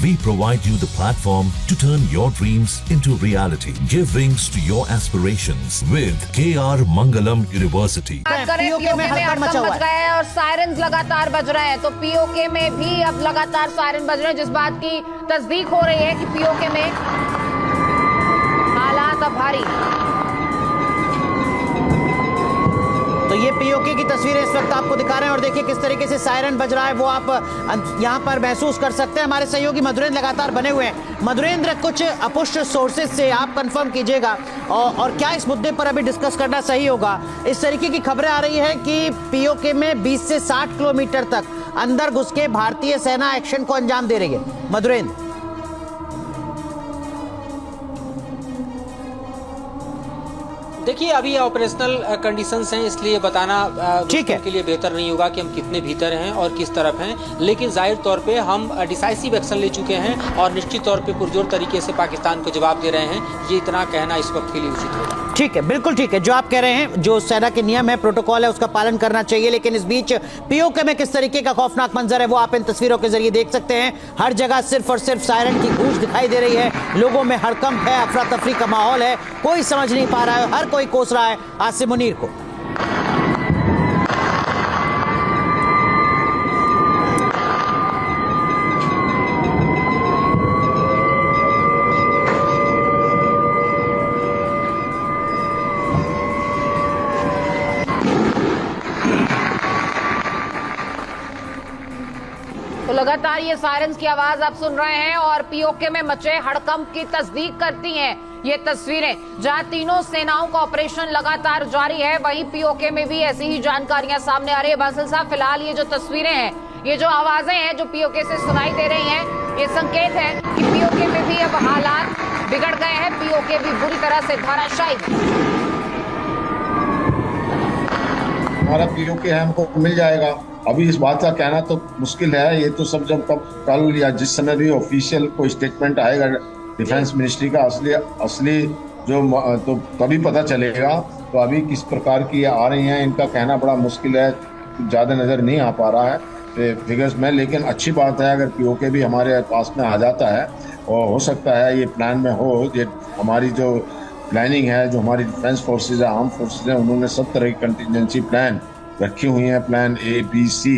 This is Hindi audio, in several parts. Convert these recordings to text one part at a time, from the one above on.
We provide you the platform to turn your dreams into reality. Give wings to your aspirations with KR Mangalam University. बात करें पीओके में हड़कंप मच गया है और सायरन्स लगातार बज रहे हैं, तो पीओके में भी अब लगातार सायरन बज रहे हैं, जिस बात की तस्दीक हो रही है कि पीओके में हालात अब भारी। तो ये पीओके की तस्वीरें इस वक्त आपको दिखा रहे हैं और देखिए किस तरीके से सायरन बज रहा है वो आप यहां पर महसूस कर सकते हैं। हमारे सहयोगी मधुरेंद्र लगातार बने हुए हैं। मधुरेंद्र, कुछ अपुष्ट सोर्सेज से आप कंफर्म कीजिएगा और क्या इस मुद्दे पर अभी डिस्कस करना सही होगा। इस तरीके की खबरें आ रही है कि पीओके में 20 से 60 किलोमीटर तक अंदर घुस के भारतीय सेना एक्शन को अंजाम दे रही है। मधुरेंद्र, देखिए, अभी ऑपरेशनल कंडीशंस हैं, इसलिए बताना ठीक है के लिए बेहतर नहीं होगा कि हम कितने भीतर हैं और किस तरफ हैं, लेकिन जाहिर तौर पे हम डिसाइसिव एक्शन ले चुके हैं और निश्चित तौर पे पुरजोर तरीके से पाकिस्तान को जवाब दे रहे हैं। ये इतना कहना इस वक्त के लिए उचित होगा। ठीक है, बिल्कुल ठीक है। जो आप कह रहे हैं, जो सेना के नियम है, प्रोटोकॉल है, उसका पालन करना चाहिए, लेकिन इस बीच पीओके में किस तरीके का खौफनाक मंजर है वो आप इन तस्वीरों के जरिए देख सकते हैं। हर जगह सिर्फ और सिर्फ सायरन की गूंज दिखाई दे रही है, लोगों में हड़कंप है, अफरा तफरी का माहौल है, कोई समझ नहीं पा रहा है, हर कोई कोस रहा है आसिम मुनीर को। तो लगातार ये सायरन्स की आवाज आप सुन रहे हैं और पीओके में मचे हड़कंप की तस्दीक करती हैं ये तस्वीरें, जहां तीनों सेनाओं का ऑपरेशन लगातार जारी है। वहीं पीओके में भी ऐसी ही जानकारियां सामने आ रही है। बासिल साहब, फिलहाल ये जो तस्वीरें हैं, ये जो आवाजें हैं जो पीओके से सुनाई दे रही हैं, ये संकेत है कि पीओके में भी अब हालात बिगड़ गए हैं, पीओके भी बुरी तरह से धराशायी है। हमारा पीओके है, हमको मिल जाएगा। अभी इस बात का कहना तो मुश्किल है। ये तो सब जब कल या जिस समय भी ऑफिशियल कोई स्टेटमेंट आएगा डिफेंस मिनिस्ट्री का असली जो तो तभी पता चलेगा। तो अभी किस प्रकार की आ रही हैं, इनका कहना बड़ा मुश्किल है, ज़्यादा नज़र नहीं आ पा रहा है फिगर्स में। लेकिन अच्छी बात है अगर पीओके भी हमारे पास में आ जाता है, और हो सकता है ये प्लान में हो। ये हमारी जो प्लानिंग है, जो हमारी डिफेंस फोर्सेज है, आर्म फोर्सेज है, उन्होंने सब तरह की कंटिजेंसी प्लान रखी हुई है, प्लान A, B, C।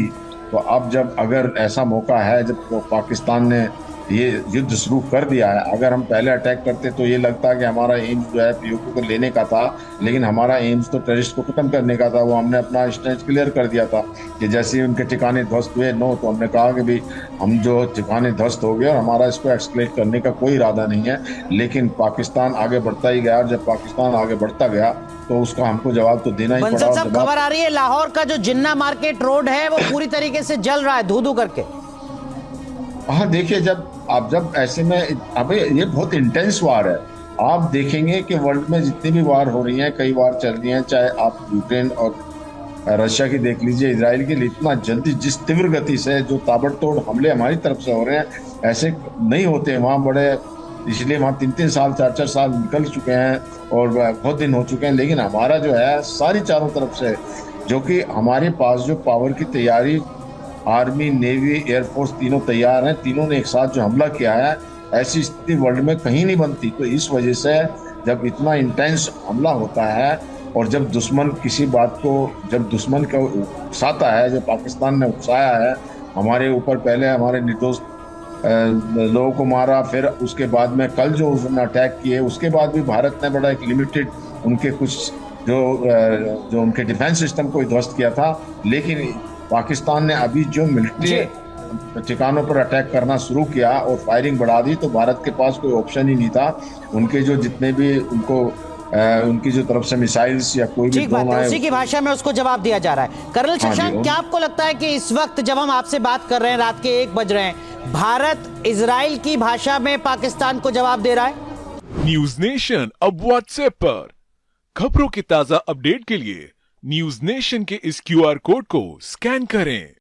तो अब जब अगर ऐसा मौका है, जब पाकिस्तान ने ये युद्ध शुरू कर दिया है, अगर हम पहले अटैक करते तो ये लगता है कि हमारा एम्स जो है पीओके को लेने का था, लेकिन हमारा एम्स तो टेररिस्ट को खत्म करने का था। वो हमने अपना स्टेज क्लियर कर दिया था कि जैसे ही उनके ठिकाने ध्वस्त हुए तो हमने कहा कि भाई हम जो ठिकाने ध्वस्त हो गए और हमारा इसको एक्सक्लेट करने का कोई इरादा नहीं है। लेकिन पाकिस्तान आगे बढ़ता ही गया और जब पाकिस्तान आगे बढ़ता गया तो उसका हमको जवाब तो देना ही पड़ा। बंसल साहब, खबर आ रही है लाहौर का जो जिन्ना मार्केट रोड है वो पूरी तरीके से जल रहा है, धू-धू करके। हाँ, देखिए, जब ऐसे में अबे ये बहुत इंटेंस वार है। आप देखेंगे कि वर्ल्ड में जितनी भी वार हो रही हैं, कई वार चल रही हैं, चाहे आप यूक्रेन और रशिया की देख लीजिए, इजराइल की, इतना जल्दी जिस तीव्र गति से जो ताबड़तोड़ हमले हमारी तरफ से हो रहे हैं, ऐसे नहीं होते वहाँ बड़े। इसलिए वहाँ 3-3 साल 4-4 साल निकल चुके हैं और बहुत दिन हो चुके हैं। लेकिन हमारा जो है सारी चारों तरफ से, जो कि हमारे पास जो पावर की तैयारी, आर्मी, नेवी, एयरफोर्स तीनों तैयार हैं, तीनों ने एक साथ जो हमला किया है, ऐसी स्थिति वर्ल्ड में कहीं नहीं बनती। तो इस वजह से जब इतना इंटेंस हमला होता है और जब दुश्मन किसी बात को, जब दुश्मन को उकसाता है, जो पाकिस्तान ने उकसाया है हमारे ऊपर, पहले हमारे निर्दोष लोगों को मारा, फिर उसके बाद में कल जो उसने अटैक किए, उसके बाद भी भारत ने बड़ा एक लिमिटेड उनके कुछ जो उनके डिफेंस सिस्टम को ध्वस्त किया था। लेकिन पाकिस्तान ने अभी जो मिलिट्री ठिकानों पर अटैक करना शुरू किया और फायरिंग बढ़ा दी, तो भारत के पास कोई ऑप्शन ही नहीं था। उनके जो जितने भी उनकी जो तरफ से मिसाइल्स या कोई भी ड्रोन आए, उसी की भाषा में उसको जवाब दिया जा रहा है। कर्नल शशांक, क्या आपको लगता है कि इस वक्त जब हम आपसे बात कर रहे हैं, रात के 1 बज रहे हैं, भारत इजराइल की भाषा में पाकिस्तान को जवाब दे रहा है? न्यूज नेशन अब व्हाट्सएप पर खबरों की ताजा अपडेट के लिए न्यूज नेशन के इस QR कोड को स्कैन करें।